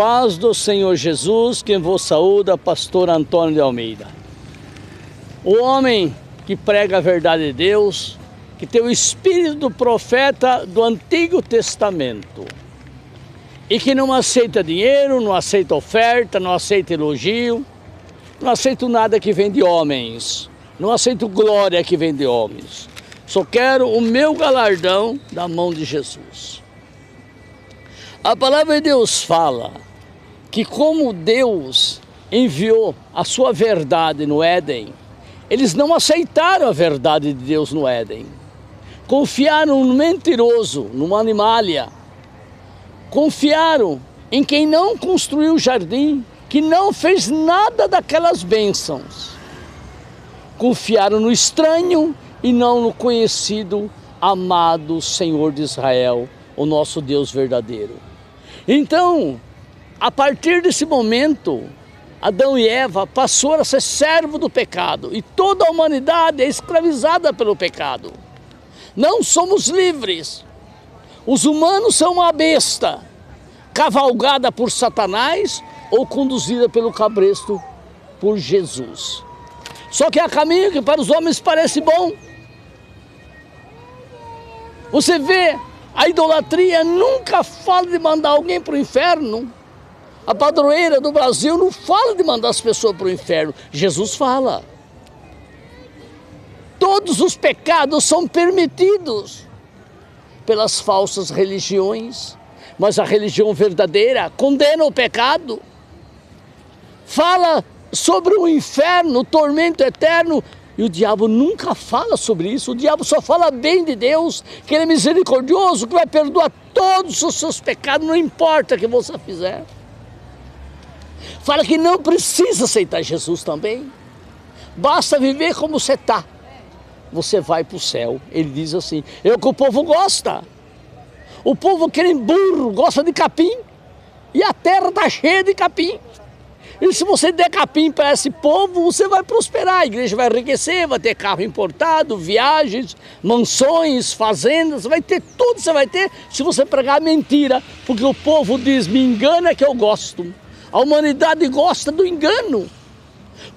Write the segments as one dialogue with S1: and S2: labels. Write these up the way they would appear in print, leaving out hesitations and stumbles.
S1: paz do Senhor Jesus, quem vos saúda, pastor Antônio de Almeida. O homem que prega a verdade de Deus, que tem o espírito do profeta do Antigo Testamento e que não aceita dinheiro, não aceita oferta, não aceita elogio, não aceita nada que vem de homens, não aceito glória que vem de homens. Só quero o meu galardão da mão de Jesus. A palavra de Deus fala que como Deus enviou a sua verdade no Éden, eles não aceitaram a verdade de Deus no Éden. Confiaram no mentiroso, numa animalia. Confiaram em quem não construiu o jardim, que não fez nada daquelas bênçãos. Confiaram no estranho e não no conhecido, amado Senhor de Israel, o nosso Deus verdadeiro. Então, a partir desse momento, Adão e Eva passaram a ser servo do pecado e toda a humanidade é escravizada pelo pecado. Não somos livres. Os humanos são uma besta, cavalgada por Satanás ou conduzida pelo cabresto por Jesus. Só que há caminho que para os homens parece bom. Você vê, a idolatria nunca fala de mandar alguém para o inferno. A padroeira do Brasil não fala de mandar as pessoas para o inferno. Jesus fala. Todos os pecados são permitidos pelas falsas religiões, mas a religião verdadeira condena o pecado. Fala sobre o inferno, o tormento eterno, e o diabo nunca fala sobre isso. O diabo só fala bem de Deus, que Ele é misericordioso, que vai perdoar todos os seus pecados, não importa o que você fizer. Fala que não precisa aceitar Jesus também, basta viver como você está, você vai para o céu. Ele diz assim, é o que o povo gosta. O povo que nem burro, gosta de capim, e a terra está cheia de capim. E se você der capim para esse povo, você vai prosperar, a igreja vai enriquecer, vai ter carro importado, viagens, mansões, fazendas, vai ter tudo, você vai ter se você pregar mentira, porque o povo diz, me engana que eu gosto. A humanidade gosta do engano.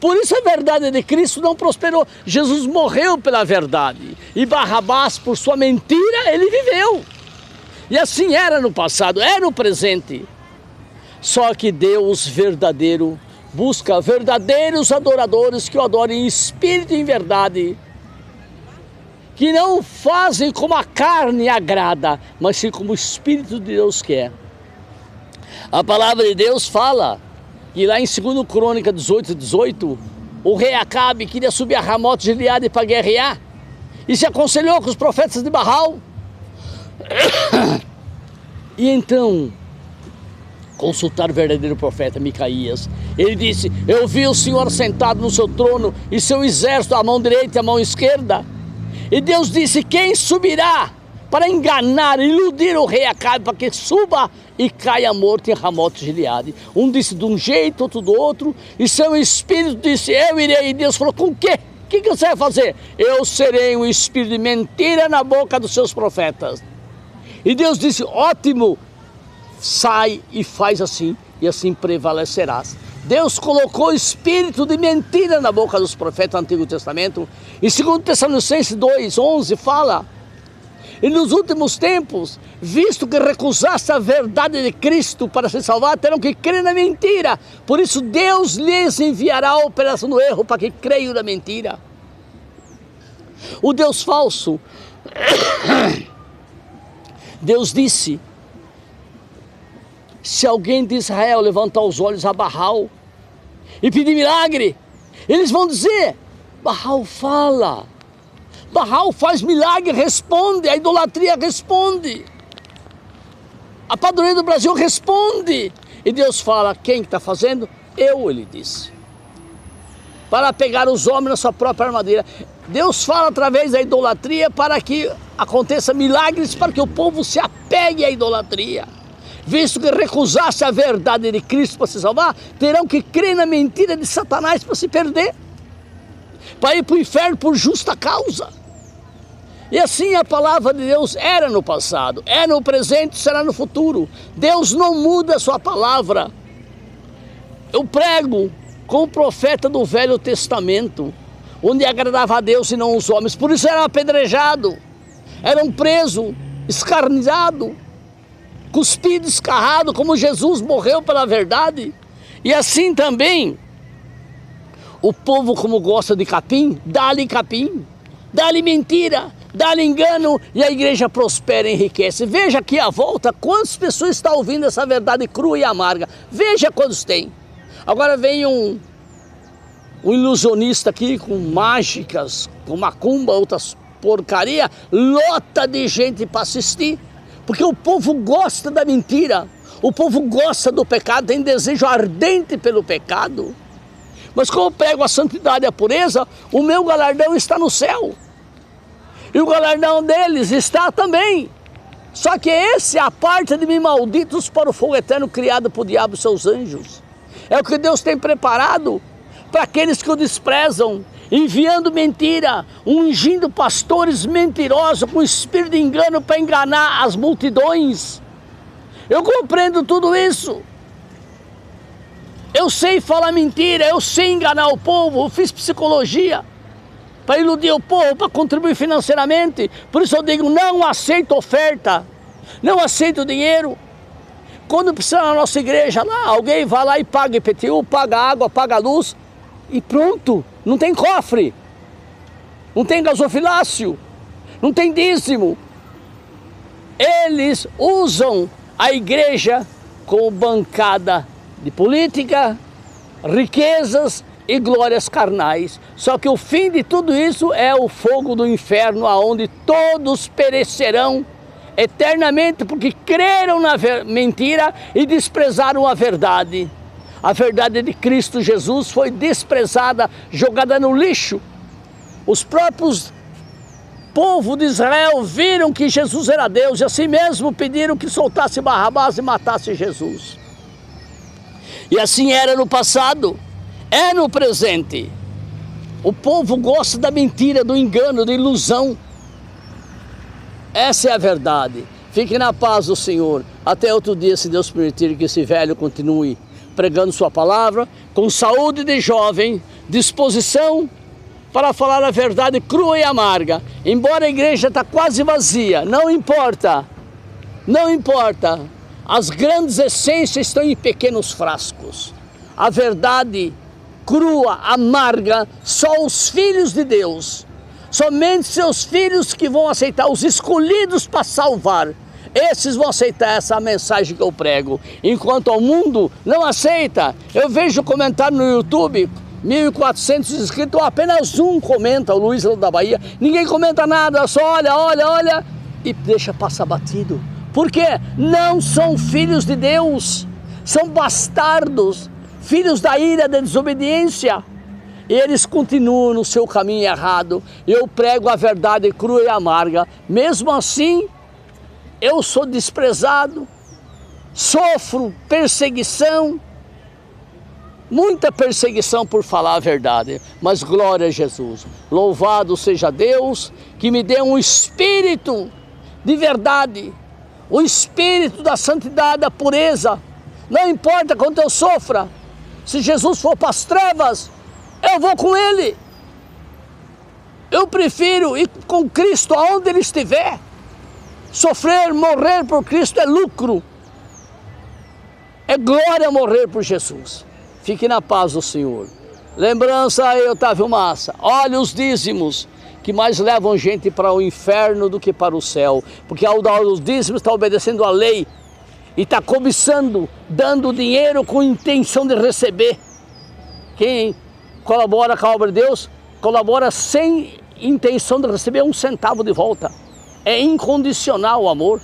S1: Por isso a verdade de Cristo não prosperou. Jesus morreu pela verdade e Barrabás, por sua mentira, ele viveu. E assim era no passado, é no presente. Só que Deus verdadeiro busca verdadeiros adoradores que o adorem em espírito e em verdade, que não fazem como a carne agrada, mas sim como o Espírito de Deus quer. A palavra de Deus fala que lá em 2 Crônica 18, o rei Acabe queria subir a Ramote de Gileade para guerrear e se aconselhou com os profetas de Baal. E então consultar o verdadeiro profeta Micaías. Ele disse, eu vi o Senhor sentado no seu trono e seu exército à mão direita e à mão esquerda. E Deus disse, quem subirá para enganar, iludir o rei Acabe, para que suba e caia morto em Ramote de Gileade? Um disse de um jeito, outro do outro, e seu espírito disse, eu irei. E Deus falou, com o quê? O que você vai fazer? Eu serei um espírito de mentira na boca dos seus profetas. E Deus disse, ótimo, sai e faz assim, e assim prevalecerás. Deus colocou espírito de mentira na boca dos profetas do Antigo Testamento. Em 2 Tessalonicenses 2:11 fala, e nos últimos tempos, visto que recusaste a verdade de Cristo para se salvar, terão que crer na mentira. Por isso Deus lhes enviará a operação do erro para que creiam na mentira. O Deus falso, Deus disse, se alguém de Israel levantar os olhos a Baal e pedir milagre, eles vão dizer, Baal fala, Baal faz milagre, responde, a idolatria responde, a padroeira do Brasil responde. E Deus fala, quem está fazendo? Eu, ele disse, para pegar os homens na sua própria armadilha. Deus fala através da idolatria para que aconteça milagres, para que o povo se apegue à idolatria. Visto que recusaste a verdade de Cristo para se salvar, terão que crer na mentira de Satanás para se perder, para ir para o inferno por justa causa. E assim a palavra de Deus era no passado, é no presente, será no futuro. Deus não muda a sua palavra. Eu prego com o profeta do Velho Testamento, onde agradava a Deus e não os homens. Por isso era apedrejado, era preso, escarnizado, cuspido, escarrado, como Jesus morreu pela verdade. E assim também, o povo, como gosta de capim, dá-lhe capim, dá-lhe mentira, dá-lhe engano, e a igreja prospera e enriquece. Veja aqui à volta quantas pessoas estão ouvindo essa verdade crua e amarga. Veja quantos tem. Agora vem um ilusionista aqui com mágicas, com macumba, outras porcaria, lota de gente para assistir, porque o povo gosta da mentira, o povo gosta do pecado, tem desejo ardente pelo pecado. Mas como eu prego a santidade e a pureza, o meu galardão está no céu. E o galardão deles está também. Só que esse é a parte de mim, malditos para o fogo eterno criado por diabo e seus anjos. É o que Deus tem preparado para aqueles que o desprezam, enviando mentira, ungindo pastores mentirosos com espírito de engano para enganar as multidões. Eu compreendo tudo isso. Eu sei falar mentira, eu sei enganar o povo, eu fiz psicologia para iludir o povo, para contribuir financeiramente. Por isso eu digo, não aceito oferta, não aceito dinheiro. Quando precisa na nossa igreja lá, alguém vai lá e paga IPTU, paga água, paga luz e pronto, não tem cofre, não tem gasofilácio, não tem dízimo. Eles usam a igreja como bancada de política, riquezas e glórias carnais. Só que o fim de tudo isso é o fogo do inferno, aonde todos perecerão eternamente, porque creram na mentira e desprezaram a verdade. A verdade de Cristo Jesus foi desprezada, jogada no lixo. Os próprios povo de Israel viram que Jesus era Deus e assim mesmo pediram que soltasse Barrabás e matasse Jesus. E assim era no passado, é no presente. O povo gosta da mentira, do engano, da ilusão. Essa é a verdade. Fique na paz do Senhor. Até outro dia, se Deus permitir que esse velho continue pregando sua palavra, com saúde de jovem, disposição para falar a verdade crua e amarga. Embora a igreja está quase vazia, não importa. Não importa. As grandes essências estão em pequenos frascos. A verdade crua, amarga, só os filhos de Deus, somente seus filhos que vão aceitar, os escolhidos para salvar, esses vão aceitar essa mensagem que eu prego. Enquanto o mundo não aceita, eu vejo comentário no YouTube, 1.400 inscritos, apenas um comenta, o Luiz da Bahia, ninguém comenta nada, só olha e deixa passar batido. Por quê? Não são filhos de Deus, são bastardos, filhos da ira, da desobediência. E eles continuam no seu caminho errado. Eu prego a verdade crua e amarga. Mesmo assim, eu sou desprezado, sofro perseguição, muita perseguição por falar a verdade. Mas glória a Jesus. Louvado seja Deus que me deu um espírito de verdade, o espírito da santidade, da pureza. Não importa quanto eu sofra, se Jesus for para as trevas, eu vou com Ele. Eu prefiro ir com Cristo aonde Ele estiver. Sofrer, morrer por Cristo é lucro. É glória morrer por Jesus. Fique na paz do Senhor. Lembrança aí, Otávio Massa. Olha os dízimos que mais levam gente para o inferno do que para o céu. Porque ao dar os dízimos está obedecendo a lei. E está cobiçando, dando dinheiro com intenção de receber. Quem colabora com a obra de Deus, colabora sem intenção de receber um centavo de volta. É incondicional o amor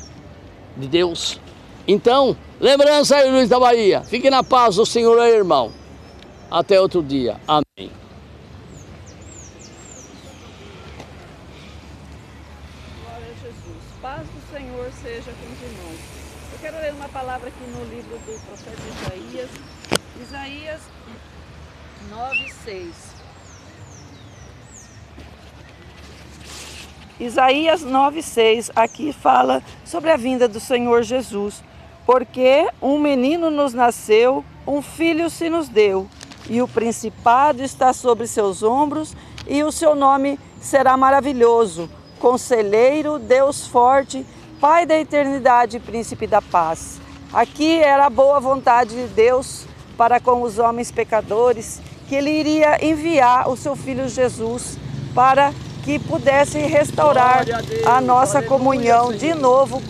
S1: de Deus. Então, lembrança aí, Luiz da Bahia. Fique na paz do Senhor aí, irmão. Até outro dia. Amém.
S2: Glória a Jesus. Paz do Senhor seja com os irmãos. Eu quero ler uma palavra aqui no livro do profeta Isaías. Isaías 9:6. Isaías 9:6 aqui fala sobre a vinda do Senhor Jesus. Porque um menino nos nasceu, um filho se nos deu, e o principado está sobre seus ombros, e o seu nome será maravilhoso, Conselheiro, Deus forte, Pai da eternidade e Príncipe da paz. Aqui era a boa vontade de Deus para com os homens pecadores, que Ele iria enviar o seu Filho Jesus para que pudesse restaurar a nossa comunhão de novo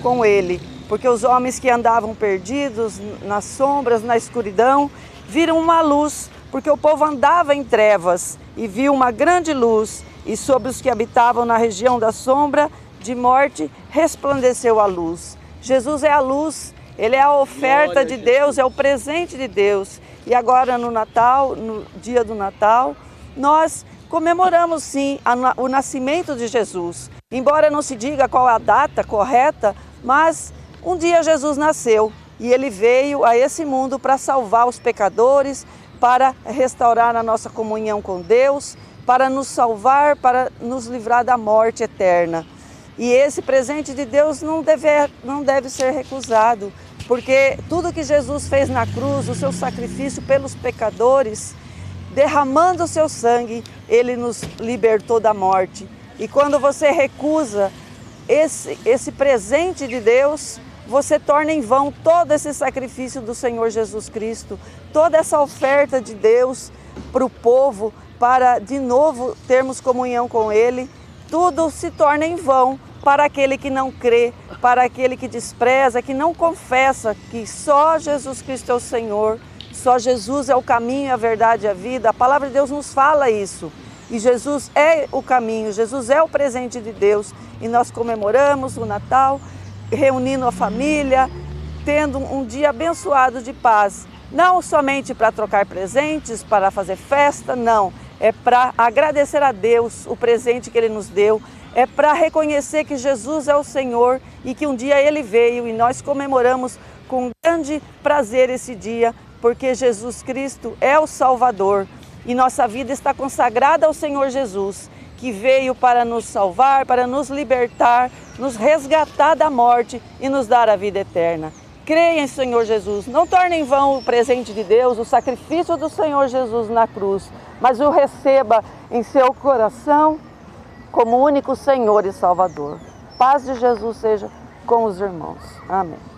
S2: com Ele. Porque os homens que andavam perdidos nas sombras, na escuridão, viram uma luz, porque o povo andava em trevas e viu uma grande luz, e sobre os que habitavam na região da sombra de morte resplandeceu a luz. Jesus é a luz, Ele é a oferta de Deus, é o presente de Deus. E agora no Natal, no dia do Natal, nós comemoramos sim o nascimento de Jesus. Embora não se diga qual é a data correta, mas um dia Jesus nasceu e Ele veio a esse mundo para salvar os pecadores, para restaurar a nossa comunhão com Deus, para nos salvar, para nos livrar da morte eterna. E esse presente de Deus não deve ser recusado, porque tudo que Jesus fez na cruz, o seu sacrifício pelos pecadores, derramando o seu sangue, Ele nos libertou da morte. E quando você recusa esse presente de Deus, você torna em vão todo esse sacrifício do Senhor Jesus Cristo, toda essa oferta de Deus para o povo, para de novo termos comunhão com Ele. Tudo se torna em vão para aquele que não crê, para aquele que despreza, que não confessa que só Jesus Cristo é o Senhor, só Jesus é o caminho, a verdade e a vida. A palavra de Deus nos fala isso. E Jesus é o caminho, Jesus é o presente de Deus. E nós comemoramos o Natal, reunindo a família, tendo um dia abençoado de paz. Não somente para trocar presentes, para fazer festa, não. É para agradecer a Deus o presente que Ele nos deu. É para reconhecer que Jesus é o Senhor e que um dia Ele veio e nós comemoramos com grande prazer esse dia, porque Jesus Cristo é o Salvador e nossa vida está consagrada ao Senhor Jesus, que veio para nos salvar, para nos libertar, nos resgatar da morte e nos dar a vida eterna. Creia em Senhor Jesus, não torne em vão o presente de Deus, o sacrifício do Senhor Jesus na cruz, mas o receba em seu coração como único Senhor e Salvador. Paz de Jesus seja com os irmãos. Amém.